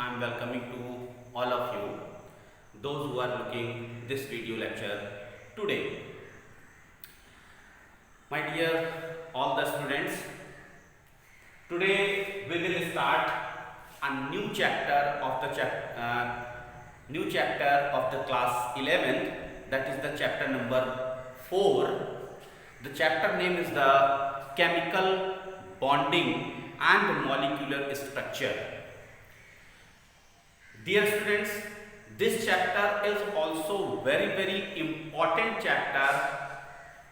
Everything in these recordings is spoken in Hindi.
I am welcoming to all of you, those who are looking this video lecture today. My dear all the students, today we will start a new chapter of the class 11th, that is the chapter number 4. The chapter name is the chemical bonding and molecular structure. Dear students, this chapter is also very important chapter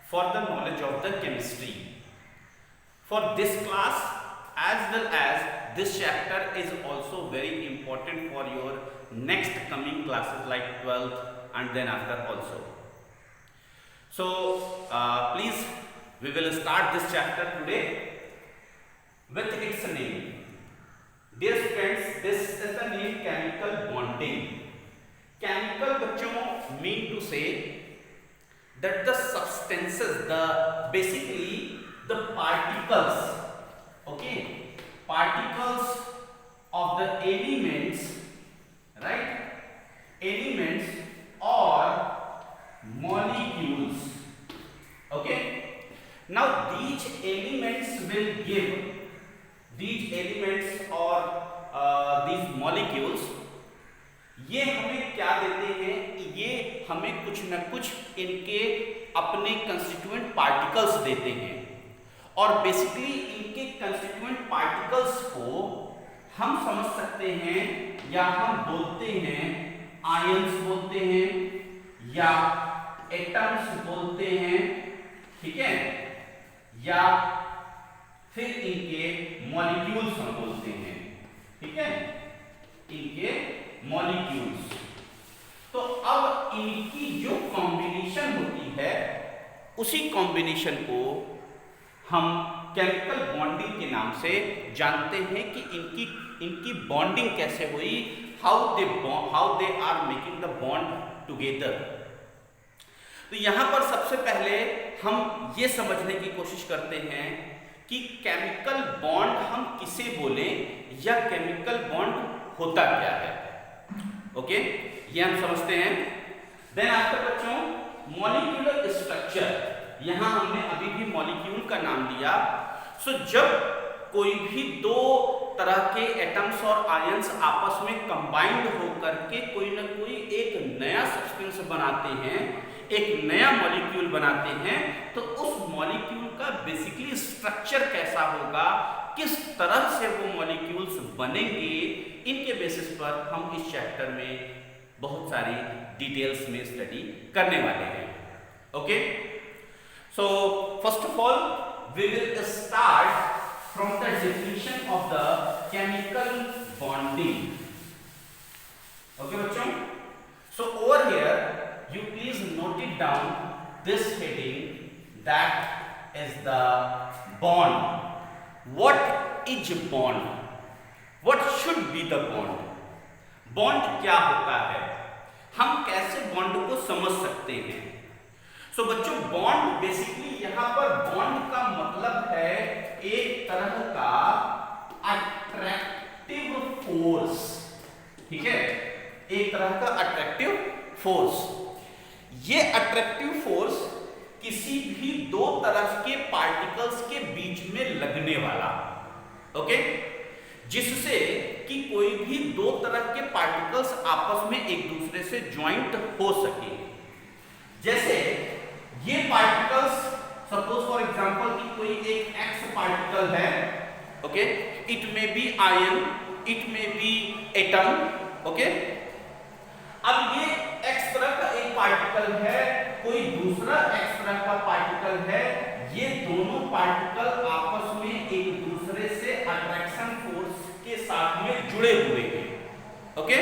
for the knowledge of the chemistry. For this class as well as this chapter is also very important for your next coming classes like 12th and then after also. So please, we will start this chapter today with its name. Dear students, this is the name chemical bonding. Chemical बच्चों mean to say that the substances, basically the particles, okay, particles of the elements, right, elements or molecules, okay. Now these elements will give, these elements or these molecules, ये हमें क्या देते हैं, ये हमें कुछ न कुछ इनके अपने कंस्टिट्यूएंट पार्टिकल्स देते हैं और बेसिकली इनके कंस्टिट्यूएंट पार्टिकल्स को हम समझ सकते हैं या हम बोलते हैं आयंस बोलते हैं या एटम्स बोलते हैं, ठीक है, या फिर इनके मॉलिक्यूल्स हम बोलते हैं, ठीक है, इनके मॉलिक्यूल्स। तो अब इनकी जो कॉम्बिनेशन होती है उसी कॉम्बिनेशन को हम केमिकल बॉन्डिंग के नाम से जानते हैं कि इनकी बॉन्डिंग कैसे हुई, how they are making the bond together. तो यहां पर सबसे पहले हम ये समझने की कोशिश करते हैं कि केमिकल बॉन्ड हम किसे बोलें या केमिकल बॉन्ड होता क्या है, ओके, ये हम समझते हैं। देन आफ्टर बच्चों मॉलिक्यूलर स्ट्रक्चर, यहां हमने अभी भी मॉलिक्यूल का नाम दिया। सो जब कोई भी दो तरह के एटम्स और आयंस आपस में कंबाइंड होकर के कोई ना कोई एक नया सब्सटेंस बनाते हैं, एक नया मॉलिक्यूल बनाते हैं, तो उस मॉलिक्यूल का बेसिकली स्ट्रक्चर कैसा होगा, किस तरह से वो मॉलिक्यूल्स बनेंगे, इनके बेसिस पर हम इस चैप्टर में बहुत सारी डिटेल्स में स्टडी करने वाले हैं, okay. So first of all we will start from the definition of the chemical bonding, okay बच्चों। So over here you please note it down, this heading, that is the bond. What is bond? What should be the bond? Bond क्या होता है, हम कैसे बॉन्ड को समझ सकते हैं। सो बच्चों बॉन्ड बेसिकली यहाँ पर बॉन्ड का मतलब है एक तरह का अट्रैक्टिव फोर्स, ठीक है, एक तरह का अट्रैक्टिव फोर्स। ये अट्रैक्टिव फोर्स किसी भी दो तरह के पार्टिकल्स के बीच में लगने वाला, ओके, जिससे कि कोई भी दो तरह के पार्टिकल्स आपस में एक दूसरे से ज्वाइंट हो सके। जैसे ये पार्टिकल्स, सपोज फॉर एग्जांपल कि कोई एक एक्स पार्टिकल है, okay, it may be ion, it may be atom, okay. अब ये एक्स तरह का एक पार्टिकल है, कोई दूसरा एक्स तरह का पार्टिकल है, ये दोनों पार्टिकल आपस में एक दूसरे से अट्रैक्शन फोर्स के साथ में जुड़े हुए हैं, ओके।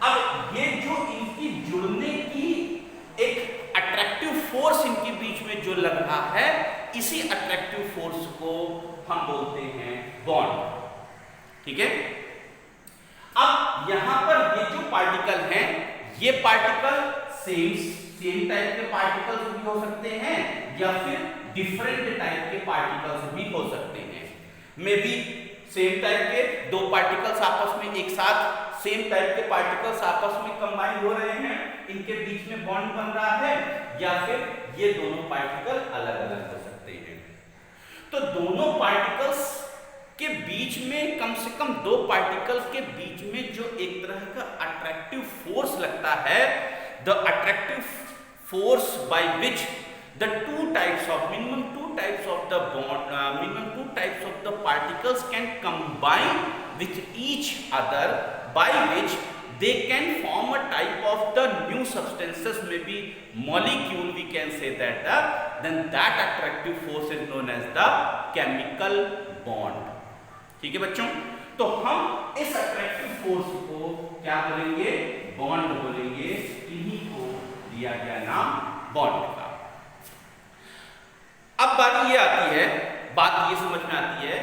अब ये जो इनकी जुड़ने की एक अट्रैक्टिव फोर्स इनके बीच में जो लग रहा है, इसी अट्रैक्टिव फोर्स को हम बोलते हैं बॉन्ड, ठीक है। अब यहां पर ये जो पार्टिकल हैं, ये पार्टिकल सेम टाइप के पार्टिकल्स भी हो सकते हैं या फिर डिफरेंट टाइप के पार्टिकल्स भी हो सकते हैं। मे बी सेम टाइप के दो पार्टिकल्स आपस में एक साथ सेम टाइप के पार्टिकल्स आपस में कंबाइन हो रहे हैं, इनके बीच में बॉन्ड बन रहा है, या फिर ये दोनों पार्टिकल अलग अलग हो सकते हैं। तो दोनों पार्टिकल्स के बीच में कम से कम दो पार्टिकल्स के बीच में जो एक तरह का अट्रैक्टिव फोर्स लगता है, the attractive force by which the minimum two types of the particles can combine with each other, by which they can form a type of the new substances, maybe molecule, we can say that then that attractive force is known as the chemical bond। ठीक है बच्चों, तो हम इस अट्रैक्टिव फोर्स को क्या बोलेंगे? बॉन्ड बोलेंगे। इन्हीं को दिया गया नाम बॉन्ड का। अब बात ये आती है, बात ये समझ में आती है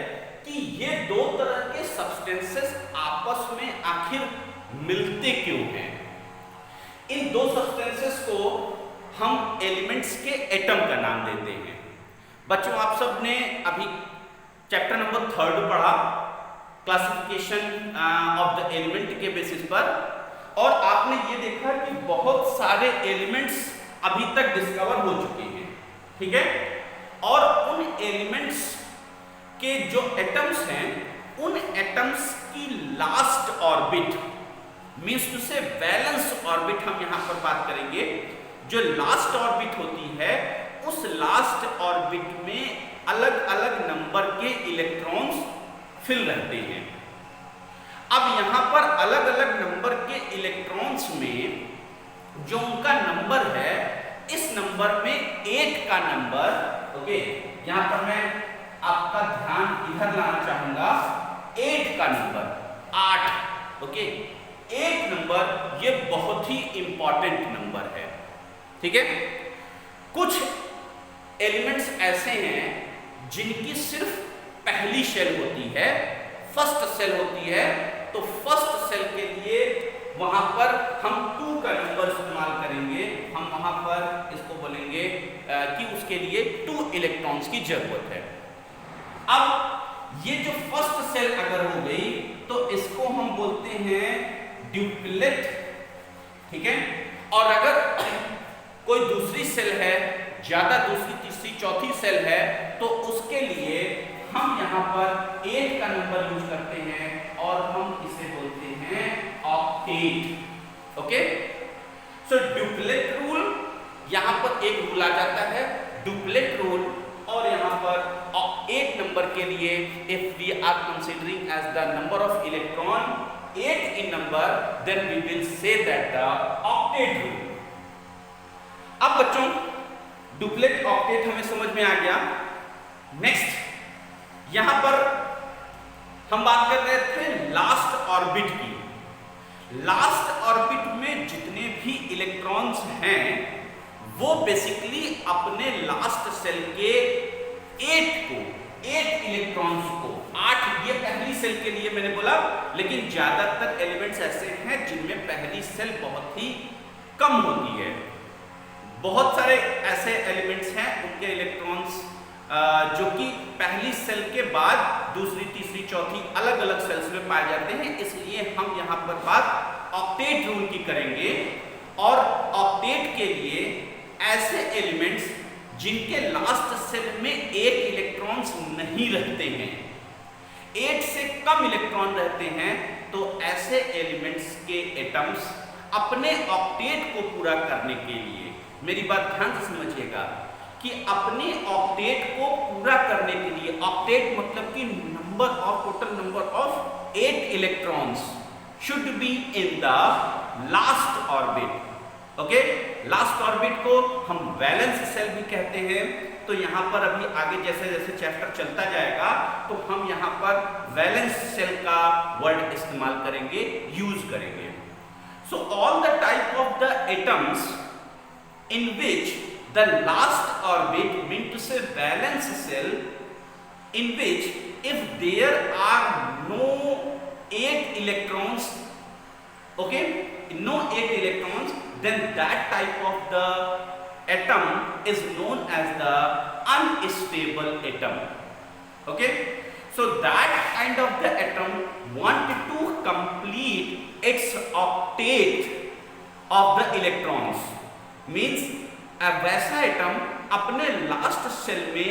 कि ये दो तरह के सब्सटेंसेस आपस में आखिर मिलते क्यों हैं? इन दो सब्सटेंसेस को हम एलिमेंट्स के एटम का नाम देते हैं। बच्चों, आप सब ने अभी चैप्टर नंबर 3 पढ़ा, क्लासिफिकेशन ऑफ द एलिमेंट के बेसिस पर, और आपने ये देखा कि बहुत सारे एलिमेंट्स अभी तक डिस्कवर हो चुके हैं, ठीक है? और उन एलिमेंट्स के जो एटम्स हैं, उन एटम्स की लास्ट ऑर्बिट, मींस टू से वैलेंस ऑर्बिट हम यहां पर बात करेंगे। जो लास्ट ऑर्बिट होती है, उस लास्ट ऑर्बिट में अलग अलग नंबर के इलेक्ट्रॉन्स फिल रहते हैं। अब यहां पर अलग अलग नंबर के इलेक्ट्रॉन्स में जो उनका नंबर है, इस नंबर में 8 का नंबर, ओके, यहां पर मैं आपका ध्यान इधर लाना चाहूंगा, 8 का नंबर 8, ओके, 8 नंबर ये बहुत ही इंपॉर्टेंट नंबर है, ठीक है? कुछ एलिमेंट्स ऐसे हैं जिनकी सिर्फ पहली शेल होती है, फर्स्ट सेल होती है, तो फर्स्ट सेल के लिए वहां पर हम 2 का नंबर इस्तेमाल करेंगे। हम वहां पर इसको बोलेंगे कि उसके लिए 2 इलेक्ट्रॉन्स की जरूरत है। अब ये जो फर्स्ट सेल अगर हो गई तो इसको हम बोलते हैं ड्यूप्लेट, ठीक है? और अगर कोई दूसरी सेल है, ज्यादा दूसरी तीसरी चौथी सेल है, तो उसके लिए हम यहाँ पर 8 का नंबर यूज करते हैं और हम इसे बोलते हैं ऑक्टेट, ओके? सो ड्यूप्लेट रूल, यहाँ पर एक रूल आ जाता है ड्यूप्लेट रूल, और यहाँ पर 8 नंबर के लिए if we are considering as the number of electron 8 in number, then we will say that the octet rule। अब बच्चों, डुप्लेट ऑक्टेट हमें समझ में आ गया। नेक्स्ट यहां पर हम बात कर रहे थे लास्ट ऑर्बिट की। लास्ट ऑर्बिट में जितने भी इलेक्ट्रॉन्स हैं वो बेसिकली अपने लास्ट सेल के 8 इलेक्ट्रॉन्स को, 8 ये पहली सेल के लिए मैंने बोला, लेकिन ज्यादातर एलिमेंट्स ऐसे हैं जिनमें पहली सेल बहुत ही कम होती है। बहुत सारे ऐसे एलिमेंट्स हैं उनके इलेक्ट्रॉन्स जो कि पहली सेल के बाद दूसरी तीसरी चौथी अलग अलग सेल्स में पाए जाते हैं, इसलिए हम यहाँ पर बात ऑक्टेट रूल की करेंगे। और ऑक्टेट के लिए ऐसे एलिमेंट्स जिनके लास्ट सेल में 8 इलेक्ट्रॉन्स नहीं रहते हैं, 8 से कम इलेक्ट्रॉन रहते हैं, तो ऐसे एलिमेंट्स के एटम्स अपने ऑक्टेट को पूरा करने के लिए, मेरी बात ध्यान से समझिएगा कि अपने ऑक्टेट को पूरा करने के लिए, ऑक्टेट मतलब कि total number of 8 electrons should be in the last orbit, okay? Last orbit को हम वैलेंस सेल भी कहते हैं। तो यहाँ पर अभी आगे जैसे जैसे चैप्टर चलता जाएगा तो हम यहाँ पर वैलेंस सेल का वर्ड इस्तेमाल करेंगे, यूज करेंगे। So all the type of the atoms in which the last orbit, mean to say valence cell, in which if there are no 8 electrons, okay, no 8 electrons, then that type of the atom is known as the unstable atom, okay? So that kind of the atom wanted to complete its octet of the electrons. Means अब वैसा एटम अपने लास्ट सेल में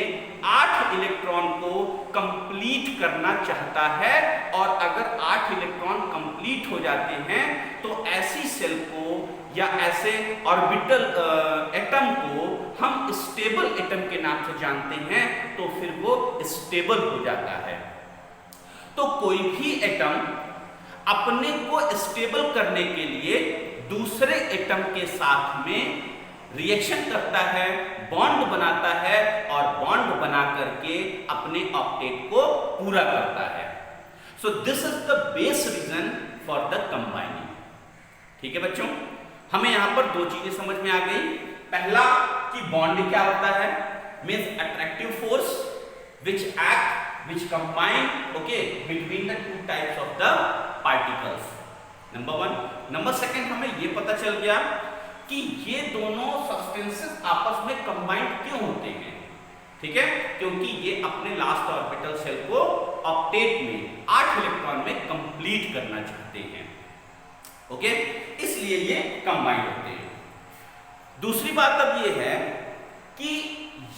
8 इलेक्ट्रॉन को कंप्लीट करना चाहता है, और अगर 8 इलेक्ट्रॉन कंप्लीट हो जाते हैं तो ऐसी सेल को या ऐसे ऑर्बिटल एटम को हम स्टेबल एटम के नाम से जानते हैं, तो फिर वो स्टेबल हो जाता है। तो कोई भी एटम अपने को स्टेबल करने के लिए दूसरे एटम के साथ में रिएक्शन करता है, बॉन्ड बनाता है, और बॉन्ड बना करके अपने ऑक्टेट को पूरा करता है। So this is the base reason for the combining. ठीक है बच्चों, हमें यहां पर दो चीजें समझ में आ गई। पहला कि बॉन्ड क्या होता है, means attractive force which act which combine okay between the two types of the particles, number one. Number second, हमें यह पता चल गया कि ये दोनों सब्सटेंसेस आपस में कंबाइंड क्यों होते हैं। ठीक है, क्योंकि ये अपने लास्ट ऑर्बिटल सेल को ऑक्टेट में 8 इलेक्ट्रॉन में कंप्लीट करना चाहते हैं। ओके, इसलिए ये कंबाइंड होते हैं। दूसरी बात अब ये है कि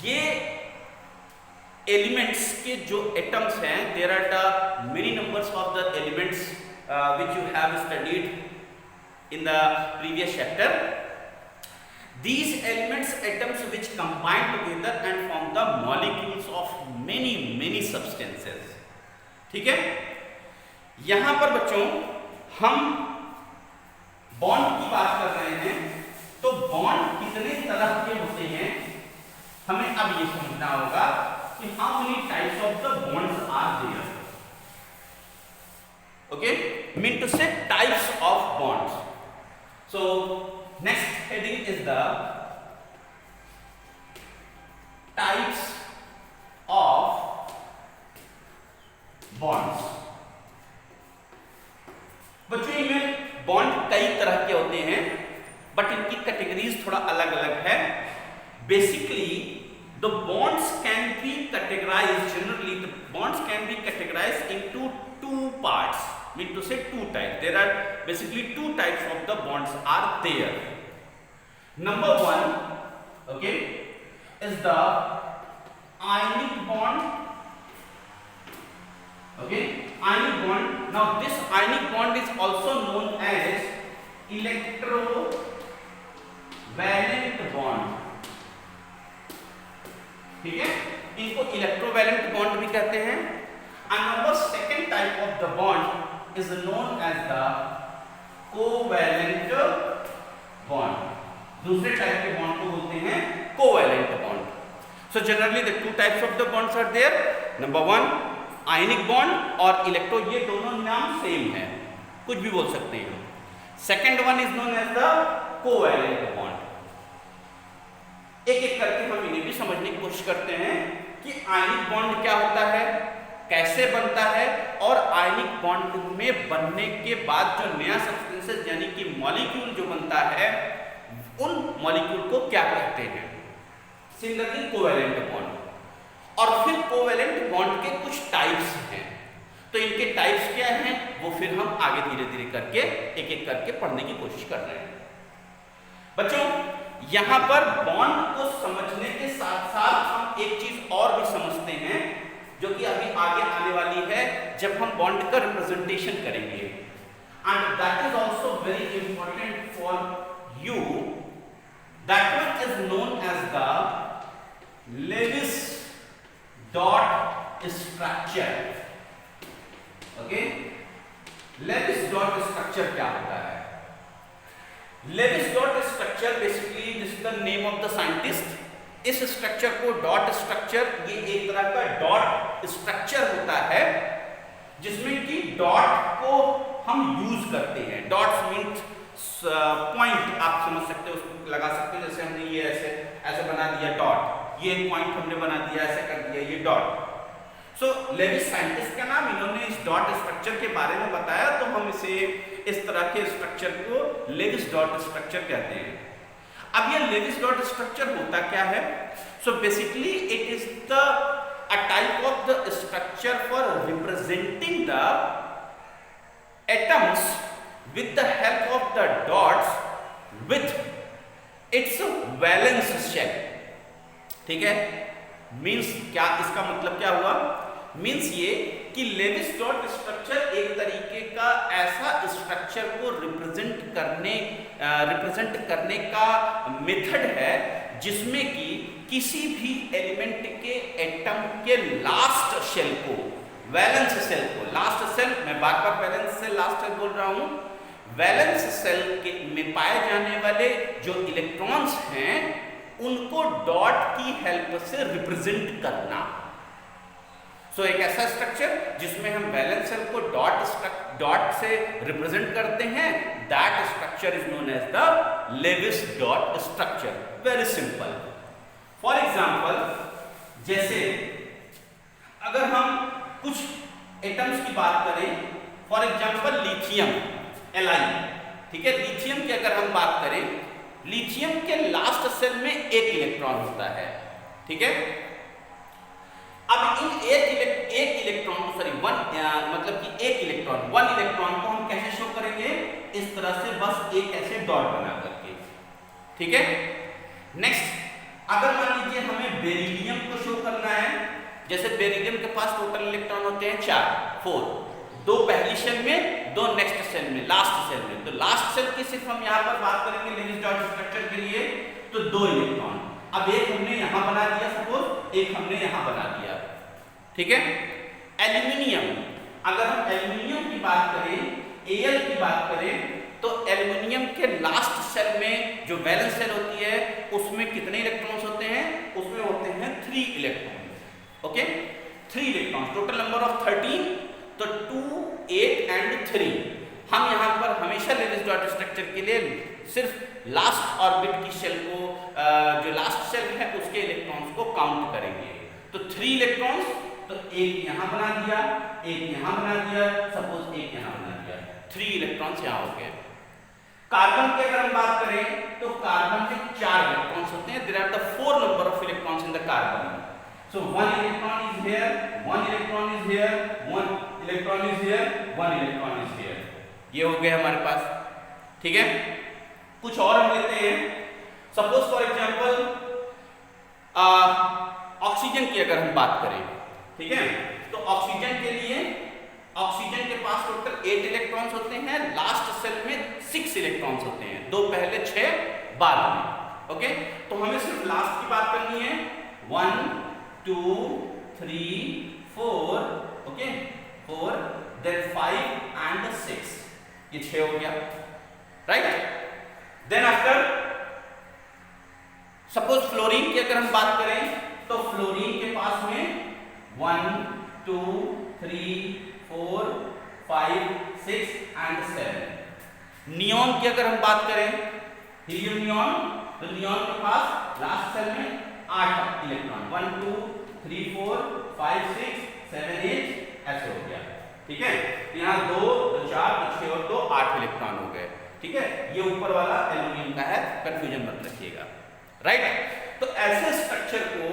ये एलिमेंट्स के जो एटम्स हैं, there are the many numbers of the elements which you have studied in the previous chapter. These elements atoms which combine together and form the molecules of many substances. ठीक है, यहां पर बच्चों हम बॉन्ड की बात कर रहे हैं, तो बॉन्ड कितने तरह के होते हैं हमें अब ये समझना होगा कि how many types of the bonds are there. Okay, mean to say types of bonds. So next heading is the types of bonds. बच्चों, इनमें बॉन्ड कई तरह के होते हैं, बट इनकी कैटेगरीज थोड़ा अलग अलग है। Basically the bonds can be categorized, generally the bonds can be categorized into two parts, mean to say two types. There are basically two types of the bonds are there. Number one, okay, is the ionic bond. Okay, ionic bond. Now this ionic bond is also known as electrovalent bond. ठीक है, इनको इलेक्ट्रोवैलेंट बॉन्ड भी कहते हैं। Another second type of the bond is known as the covalent bond. दूसरे टाइप के बॉन्ड को बोलते हैं covalent bond. So generally the two types of the bonds are there. Number one, ionic bond और इलेक्ट्रो, ये दोनों नाम सेम है, कुछ भी बोल सकते हैं। Second one is known as the covalent bond. एक एक करके हम इन्हें भी समझने की कोशिश करते हैं कि आयनिक बॉन्ड क्या होता है, कैसे बनता है, और आयनिक बॉन्ड में बनने के बाद जो नया सब्सटेंसेस यानी कि मॉलिक्यूल जो बनता है, उन मॉलिक्यूल को क्या कहते हैं। सिमिलरली कोवैलेंट बॉन्ड, और फिर कोवैलेंट बॉन्ड के कुछ टाइप्स हैं, तो इनके टाइप्स क्या हैं वो फिर हम आगे धीरे धीरे करके एक एक करके पढ़ने की कोशिश कर रहे हैं। बच्चों, यहां पर बॉन्ड को समझने के साथ साथ हम एक चीज और भी समझते हैं, जो कि अभी आगे आने वाली है जब हम बॉन्ड का रिप्रेजेंटेशन करेंगे, and that is also very important for you. That one is known as the Lewis dot structure. Okay, Lewis dot structure क्या होता है? Lewis dot structure basically this is the name of the scientist. इस स्ट्रक्चर को डॉट स्ट्रक्चर, ये एक तरह का डॉट स्ट्रक्चर होता है जिसमें कि डॉट को हम यूज करते हैं। डॉट्स मीन्स पॉइंट, आप समझ सकते हो, उसको लगा सकते हो, जैसे हमने ये ऐसे ऐसे बना दिया डॉट, ये पॉइंट हमने बना दिया, ऐसे कर दिया, ये डॉट। सो लेविस साइंटिस्ट का नाम, इन्होंने इस डॉट स्ट्रक्चर के बारे में बताया, तो हम इसे इस तरह के स्ट्रक्चर को लेविस डॉट स्ट्रक्चर कहते हैं। अब ये लेविस डॉट स्ट्रक्चर होता क्या है? So basically it is the a type of the structure for representing the atoms with the help of the dots with its valence shell. ठीक है, मीन्स क्या, इसका मतलब क्या हुआ? मीन्स ये कि लेविस डॉट स्ट्रक्चर एक तरीके का ऐसा स्ट्रक्चर को रिप्रेजेंट करने का मेथड है जिसमें कि किसी भी एलिमेंट के एटम के लास्ट शेल को, वैलेंस सेल को, लास्ट सेल, मैं बार बार वैलेंस सेल लास्ट सेल बोल रहा हूं, वैलेंस सेल के में पाए जाने वाले जो इलेक्ट्रॉन्स हैं उनको डॉट की हेल्प से रिप्रेजेंट करना। सो एक ऐसा स्ट्रक्चर जिसमें हम वैलेंस सेल को डॉट से रिप्रेजेंट करते हैं, that structure is known as the Lewis dot structure. Very simple. For example, जैसे अगर हम कुछ एटम्स की बात करें, फॉर एग्जांपल लिथियम Li, ठीक है, लिथियम की अगर हम बात करें, लिथियम के लास्ट सेल में एक इलेक्ट्रॉन होता है, ठीक है। अब इन एक इलेक्ट्रॉन को, सॉरी वन इलेक्ट्रॉन को हम कैसे शो करेंगे? इस तरह से, बस एक ऐसे डॉट बना करके, ठीक है। नेक्स्ट, अगर मान लीजिए हमें बेरिलियम को शो करना है, जैसे बेरिलियम के पास टोटल इलेक्ट्रॉन होते हैं 4, दो पहली शेल में, दो नेक्स्ट शेल में, लास्ट शेल में। तो लास्ट शेल की सिर्फ हम यहाँ पर बात करेंगे लेविस डॉट स्ट्रक्चर के लिए, तो 2 इलेक्ट्रॉन। अब एक हमने यहाँ बना दिया, सपोज एक हमने यहाँ बना दिया, ठीक है। एल्यूमिनियम, अगर हम एल्यूमिनियम की बात करें, Al की बात करें, तो एल्यूमिनियम के लास्ट सेल में जो वैलेंस सेल होती है उसमें कितने इलेक्ट्रॉन्स होते हैं? उसमें होते हैं 3 electron, okay, 3 electron, total number of 13, तो 2, 8 एंड 3। हम यहाँ पर हमेशा लेविस डॉट स्ट्रक्चर के लिए सिर्फ लास्ट ऑर्बिट की शेल को, जो लास्ट शेल है उसके इलेक्ट्रॉन्स को काउंट करेंगे। तो 3 इलेक्ट्रॉन्स, तो एक यहाँ बना दिया, एक यहाँ बना दिया, सपोज एक यहाँ बना दिया, 3 इलेक्ट्रॉन्स यहाँ हो गए। कार्बन की अगर हम बात करें, तो कार्बन के 4 इलेक्ट्रॉन्स होते हैं, there are the 4 number of electrons in the carbon. So 1 electron is here, 1 electron is here, 1 electron is here, 1 electron is here. ये हो गया हमारे पास, ठीक है। कुछ और हम लेते हैं, सपोज फॉर एग्जांपल ऑक्सीजन की अगर हम बात करें, ठीक है, तो ऑक्सीजन के लिए, ऑक्सीजन के पास टोटल 8 इलेक्ट्रॉन्स होते हैं, लास्ट सेल में 6 इलेक्ट्रॉन्स होते हैं, 2 पहले, 6 बाद में, ओके। तो हमें सिर्फ लास्ट की बात करनी है, 1, 2, 3, 4, ओके, 4, then 5 and 6, ये 6 हो गया, right. Then after suppose fluorine की अगर हम बात करें, तो फ्लोरीन के पास में 1, 2, 3, 4, 5, 6 and 7। नियॉन की अगर हम बात करें, हीलियम नियॉन, तो नियॉन के पास लास्ट सेल में 8 इलेक्ट्रॉन, 1, 2, 3, 4, 5, 6, 7, 8 ऐसे हो गया, ठीक है। यहाँ 2, 4, 6 और 2, 8 इलेक्ट्रॉन हो गए, ठीक है। ये ऊपर वाला एल्यूमिनियम का है, कंफ्यूजन मत रखिएगा, राइट। तो ऐसे स्ट्रक्चर को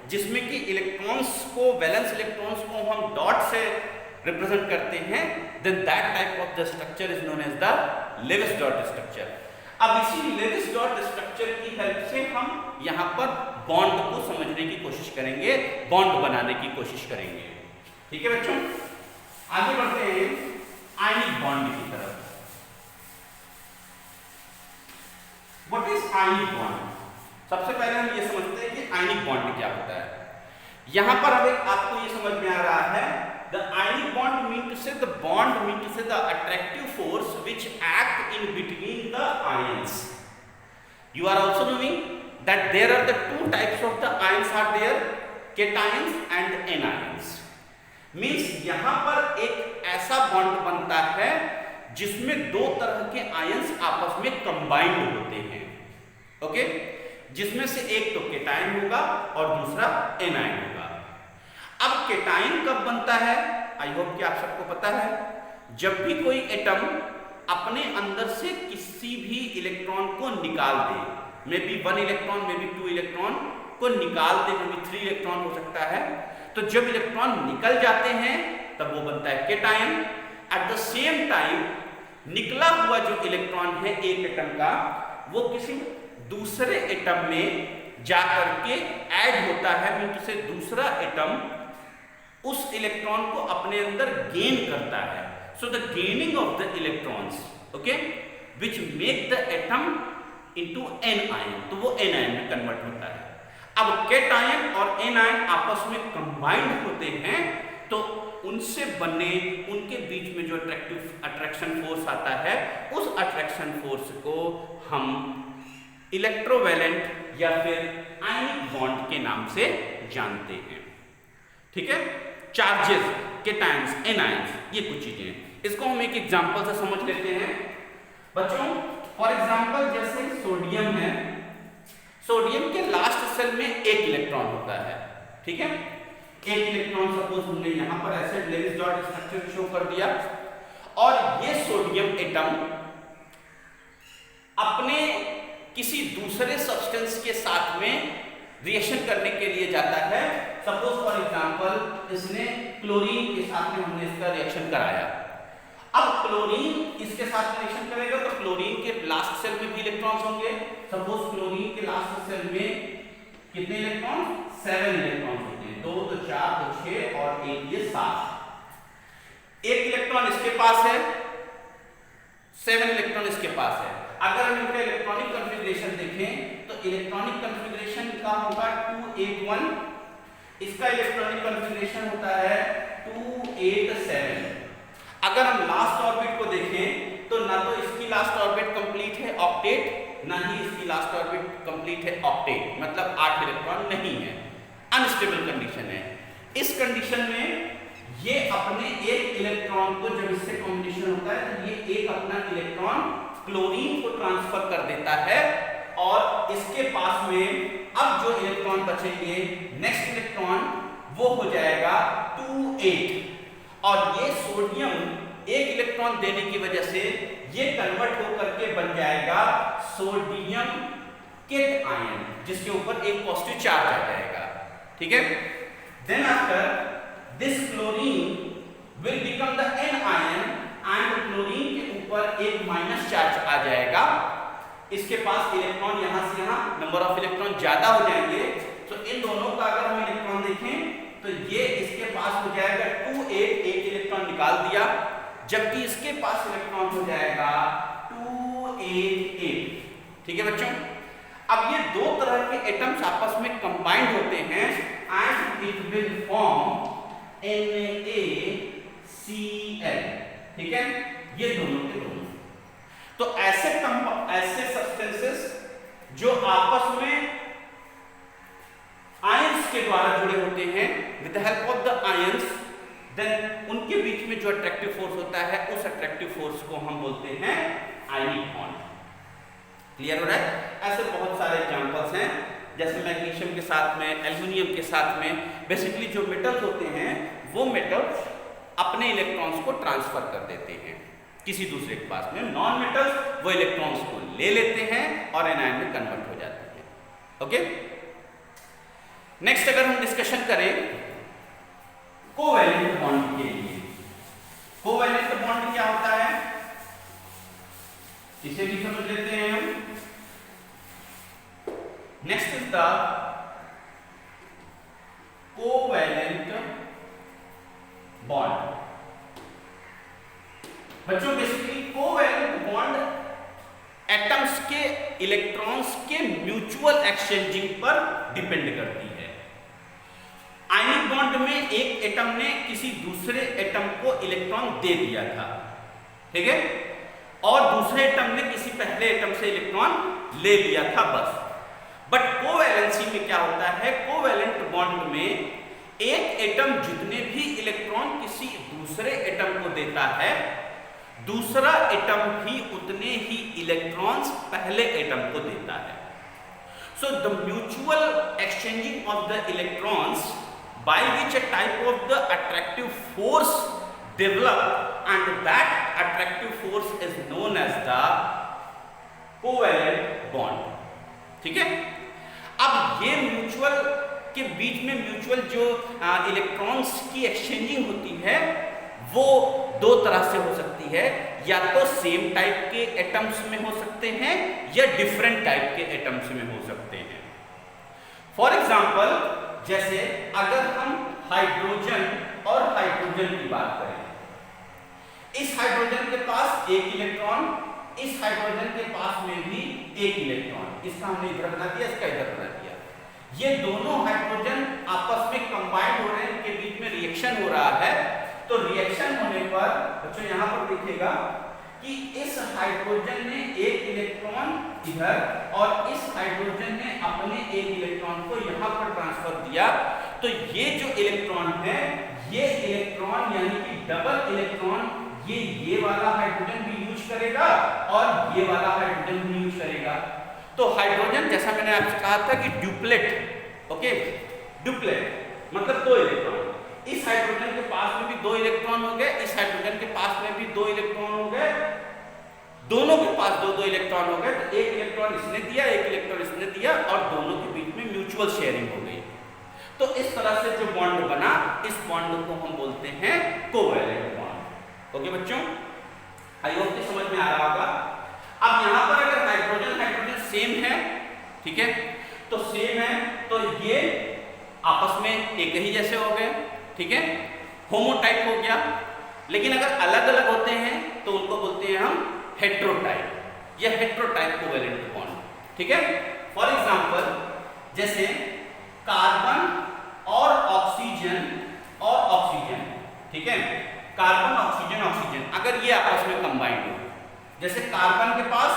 जिसमें कि इलेक्ट्रॉन्स को, वैलेंस इलेक्ट्रॉन्स को हम डॉट से रिप्रेजेंट करते हैं, then that type of the structure is known as the Lewis dot structure. अब इसी लेविस डॉट स्ट्रक्चर की हेल्प से हम यहाँ पर बॉन्ड को समझने की कोशिश करेंगे, बॉन्ड बनाने की कोशिश करेंगे, ठीक है बच्चों। आगे बढ़ते हैं आयनिक बॉन्ड की तरफ। What is ionic bond? सबसे पहले हम ये समझते हैं कि आयनिक बॉन्ड क्या होता है। यहां पर अब आपको ये समझ में आ रहा है, the ionic bond mean to say, the bond mean to say the attractive force which act in between the ions. You are also knowing that there are the 2 types of the ions are there, cations and anions। Means यहाँ पर एक ऐसा बॉन्ड बनता है जिसमें 2 तरह के आयंस आपस में कंबाइंड होते हैं, ओके, जिसमें से एक तो केटायन होगा और दूसरा एनायन होगा। अब केटायन कब बनता है? आई होप कि आप सबको पता है, जब भी कोई एटम अपने अंदर से किसी भी इलेक्ट्रॉन को निकाल दे, maybe 1 electron, maybe 2 electron को निकाल दे, मे बी 3 इलेक्ट्रॉन हो सकता है, तो तो जब इलेक्ट्रॉन निकल जाते हैं तब वो बनता है cation. At the same time निकला हुआ जो इलेक्ट्रॉन है एक एटम का, वो किसी दूसरे एटम में जाकर के ऐड होता है, मीन्स से दूसरा एटम उस इलेक्ट्रॉन को अपने अंदर गेन करता है। So the gaining of the electrons, okay, which make the atom into an ion, तो वो एन आयन में कन्वर्ट होता है। अब केटायन और एन आयन आपस में कंबाइंड होते हैं, तो उनसे बने, उनके बीच में जो अट्रैक्शन फोर्स आता है, उस अट्रैक्शन फोर्स को हम इलेक्ट्रोवैलेंट या फिर आयनिक बॉन्ड के नाम से जानते हैं। ठीक है, चार्जेस, केटायंस, एनायंस, ये कुछ चीजें हैं। इसको हम एक एग्जांपल से समझ लेते हैं बच्चों। फॉर एग्जांपल जैसे सोडियम है, सोडियम के लास्ट सेल में एक इलेक्ट्रॉन होता है। ठीक है, एक इलेक्ट्रॉन सपोज हमने यहां पर ऐसे लेविस डॉट स्ट्रक्चर शो कर दिया, और ये सोडियम एटम अपने किसी दूसरे सब्सटेंस के साथ में रिएक्शन करने के लिए जाता है। सपोज फॉर एग्जांपल इसने क्लोरीन के साथ में हमने इसका रिएक्शन कराया। अब क्लोरीन इसके साथ रिएक्शन करेगा तो क्लोरीन के लास्ट सेल में भी इलेक्ट्रॉन्स होंगे। सपोज क्लोरीन के लास्ट सेल में कितने इलेक्ट्रॉन? 7 इलेक्ट्रॉन्स होते हैं। 2 तो 4 तो 6 और 1 ये 7। एक इलेक्ट्रॉन इसके पास है, 7 इलेक्ट्रॉन इसके पास है। अगर हम इनका इलेक्ट्रॉनिक कॉन्फ़िगरेशन देखें तो इलेक्ट्रॉनिक कॉन्फ़िगरेशन का होगा 281, इसका इलेक्ट्रॉनिक कॉन्फ़िगरेशन होता है 287। अगर हम लास्ट ऑर्बिट को देखें तो ना तो इसकी लास्ट ऑर्बिट कंप्लीट है ऑक्टेट, ना ही इसकी लास्ट ऑर्बिट कंप्लीट है ऑक्टेट, मतलब 8 इलेक्ट्रॉन नहीं है, अनस्टेबल कंडीशन है। इस कंडीशन में ये अपने एक इलेक्ट्रॉन को जब इससे कॉम्बिनेशन होता है तो ये एक अपना इलेक्ट्रॉन क्लोरीन को ट्रांसफर कर देता है, और इसके पास में अब जो इलेक्ट्रॉन बचेंगे, नेक्स्ट इलेक्ट्रॉन वो हो जाएगा 28, और ये सोडियम एक इलेक्ट्रॉन देने की वजह से ये कन्वर्ट होकर के बन जाएगा सोडियम केट आयन, जिसके ऊपर एक पॉजिटिव चार्ज आ जाएगा। ठीक है, then after this chlorine will become the anion, and chlorine के ऊपर एक माइनस चार्ज आ जाएगा। इसके पास इलेक्ट्रॉन यहां से यहां नंबर ऑफ इलेक्ट्रॉन ज्यादा हो जाएंगे। तो इन दोनों का अगर हम इलेक्ट्रॉन देखें तो ये इसके पास हो जाएगा 28, एक इलेक्ट्रॉन निकाल दिया, जबकि इसके पास इलेक्ट्रॉन हो जाएगा 288। ठीक है बच्चों, अब ये दो तरह के एटम्स आपस में कंबाइंड होते हैं and it will form NaCl। ठीक है, ये दोनों के दोनों। तो ऐसे सब्सटेंसेस जो आपस में आयंस के द्वारा जुड़े होते हैं, with the help of the ions, then उनके बीच में जो अट्रैक्टिव फोर्स होता है, उस अट्रैक्टिव फोर्स को हम बोलते हैं आयनिक बॉन्ड। क्लियर हो रहा है? ऐसे बहुत सारे एग्जांपल्स हैं, जैसे मैग्नीशियम के साथ में, एल्युमिनियम के साथ में। बेसिकली जो मेटल्स होते हैं वो मेटल्स अपने इलेक्ट्रॉन्स को ट्रांसफर कर देते हैं किसी दूसरे के पास में। नॉन मेटल्स वो इलेक्ट्रॉन्स को ले लेते हैं और एनायन में कन्वर्ट हो जाते हैं। ओके, नेक्स्ट अगर हम डिस्कशन करें कोवैलेंट बॉन्ड के लिए, कोवैलेंट बॉन्ड क्या होता है इसे भी समझ लेते हैं हम। Next is the covalent bond. बच्चों बेसिकली कोवैलेंट बॉन्ड एटम्स के इलेक्ट्रॉन्स के म्यूचुअल एक्सचेंजिंग पर डिपेंड करती है। आयनिक बॉन्ड में एक एटम ने किसी दूसरे एटम को इलेक्ट्रॉन दे दिया था, ठीक है, और दूसरे एटम ने किसी पहले एटम से इलेक्ट्रॉन ले लिया था, बस। बट कोवैलेंसी में क्या होता है, कोवैलेंट बॉन्ड में एक एटम जितने भी इलेक्ट्रॉन किसी दूसरे एटम को देता है, दूसरा एटम भी उतने ही इलेक्ट्रॉन्स पहले एटम को देता है। So the mutual exchanging of the electrons by which a type of the attractive force develop, and that attractive force is known as the covalent bond। ठीक है, अब ये म्यूचुअल के बीच में म्यूचुअल जो इलेक्ट्रॉन्स की एक्सचेंजिंग होती है वो दो तरह से हो सकती है, या तो सेम टाइप के एटम्स में हो सकते हैं या डिफरेंट टाइप के एटम्स में हो सकते हैं। फॉर एग्जाम्पल, जैसे अगर हम हाइड्रोजन और हाइड्रोजन की बात करें, इस हाइड्रोजन के पास एक इलेक्ट्रॉन, इस हाइड्रोजन के पास में भी एक इलेक्ट्रॉन, इसका हमने इधर बना दिया, इसका इधर बना दिया। ये दोनों हाइड्रोजन आपस में कंबाइंड हो रहे हैं, इनके बीच में रिएक्शन हो रहा है। तो रिएक्शन होने पर बच्चों यहां पर देखिएगा कि इस हाइड्रोजन ने एक इलेक्ट्रॉन इधर और इस हाइड्रोजन ने अपने एक इलेक्ट्रॉन को यहां पर ट्रांसफर दिया। तो ये जो इलेक्ट्रॉन है, ये इलेक्ट्रॉन यानी कि डबल इलेक्ट्रॉन, ये वाला हाइड्रोजन भी यूज करेगा और ये वाला हाइड्रोजन भी यूज करेगा। तो हाइड्रोजन, जैसा मैंने आपसे कहा था कि ड्यूप्लेट, ओके, ड्यूप्लेट मतलब दो इलेक्ट्रॉन, इस हाइड्रोजन के पास में भी दो इलेक्ट्रॉन हो गए, इस हाइड्रोजन के पास में भी दो इलेक्ट्रॉन हो गए, दोनों के पास दो दो इलेक्ट्रॉन हो गए। तो एक इलेक्ट्रॉन इसने दिया, एक इलेक्ट्रॉन इसने दिया और दोनों के बीच में म्यूचुअल शेयरिंग हो गई। तो इस तरह से जो बॉन्ड बना, इस बॉन्ड को हम बोलते हैं कोवैलेंट बॉन्ड। ओके बच्चों, आई होप कि समझ में आ रहा होगा। अब यहां पर अगर हाइड्रोजन हाइड्रोजन सेम है, ठीक है, तो सेम है, तो ये आपस में एक ही जैसे हो गए, ठीक है, होमोटाइप हो गया। लेकिन अगर अलग अलग होते हैं तो उनको बोलते हैं हम हेट्रोटाइप या हेट्रोटाइप कोवैलेंट बॉन्ड, ठीक है। फॉर एग्जांपल, जैसे कार्बन और ऑक्सीजन, ठीक है, कार्बन ऑक्सीजन ऑक्सीजन, अगर ये आपस में कंबाइंड हो, जैसे कार्बन के पास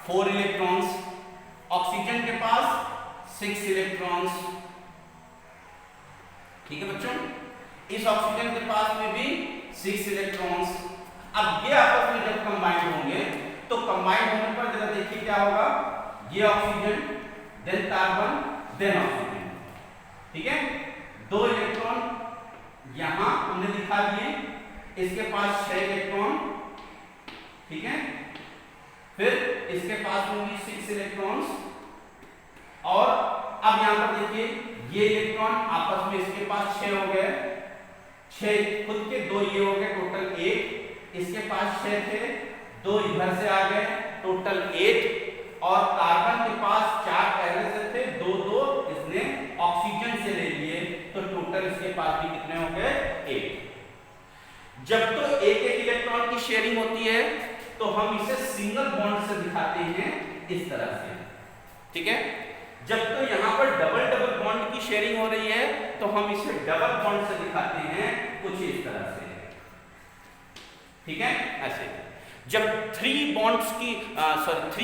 4 इलेक्ट्रॉन्स, ऑक्सीजन के पास 6 इलेक्ट्रॉन्स, ठीक है बच्चों, इस ऑक्सीजन के पास में भी 6 इलेक्ट्रॉन्स। अब ये आपस में जब कंबाइंड होंगे तो कंबाइंड होने पर जरा देखिए क्या होगा, ये oxygen, then carbon, then oxygen, ठीक है, 2 इलेक्ट्रॉन यहां हमने दिखा दिए, इसके पास 6 इलेक्ट्रॉन, ठीक है, फिर इसके पास होंगी 6 इलेक्ट्रॉन्स, और अब यहां पर देखिए ये इलेक्ट्रॉन आपस में इसके पास 6 हो गए, 6 खुद के, 2 ये हो गए, टोटल 8, इसके पास 6 थे, 2 इधर से आ गए, टोटल 8, और कार्बन के पास 4 पहले से थे, 2 इसने ऑक्सीजन से ले लिए, तो टोटल इसके पास भी कितने हो गए, 8। जब तो एक एक इलेक्ट्रॉन की शेयरिंग होती है तो हम इसे सिंगल बॉन्ड से दिखाते हैं इस तरह से, ठीक है। जब तो यहां पर डबल डबल बॉन्ड की शेयरिंग हो रही है तो हम इसे डबल बॉन्ड से दिखाते हैं कुछ इस तरह से, ठीक है, ऐसे। जब 3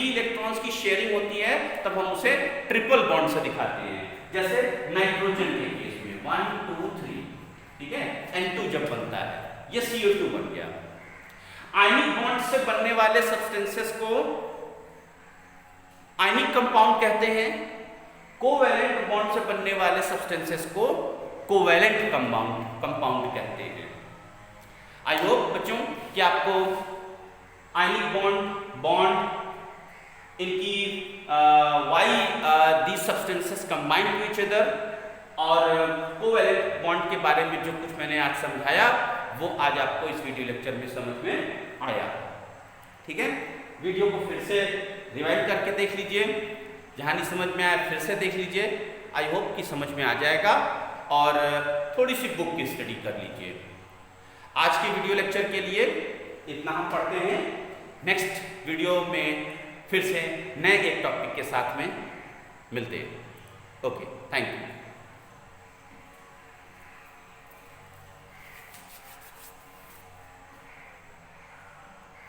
इलेक्ट्रॉन्स की शेयरिंग होती है तब हम उसे ट्रिपल बॉन्ड से दिखाते हैं, जैसे नाइट्रोजन के केस में 1 2 3, ठीक है, N2 जब बनता है, ये CO2 बन गया। आयनिक बॉन्ड से बनने वाले सब्सटेंसेस को आयनिक कंपाउंड कहते हैं, कोवैलेंट बॉन्ड से बनने वाले सब्सटेंसेस को कोवैलेंट कंपाउंड कहते हैं। आई होप बच्चों कि आपको आयनिक बॉन्ड इनकी why these substances combined to each other और कोवैलेंट बॉन्ड के बारे में जो कुछ मैंने आज समझाया वो आज आपको इस वीडियो लेक्चर में समझ में आया, ठीक है। वीडियो को फिर से रिवाइंड करके देख लीजिए, जहाँ नहीं समझ में आया फिर से देख लीजिए, आई होप कि समझ में आ जाएगा, और थोड़ी सी बुक की स्टडी कर लीजिए। आज के वीडियो लेक्चर के लिए इतना हम पढ़ते हैं, नेक्स्ट वीडियो में फिर से नए एक टॉपिक के साथ में मिलते हैं। Okay, thank you.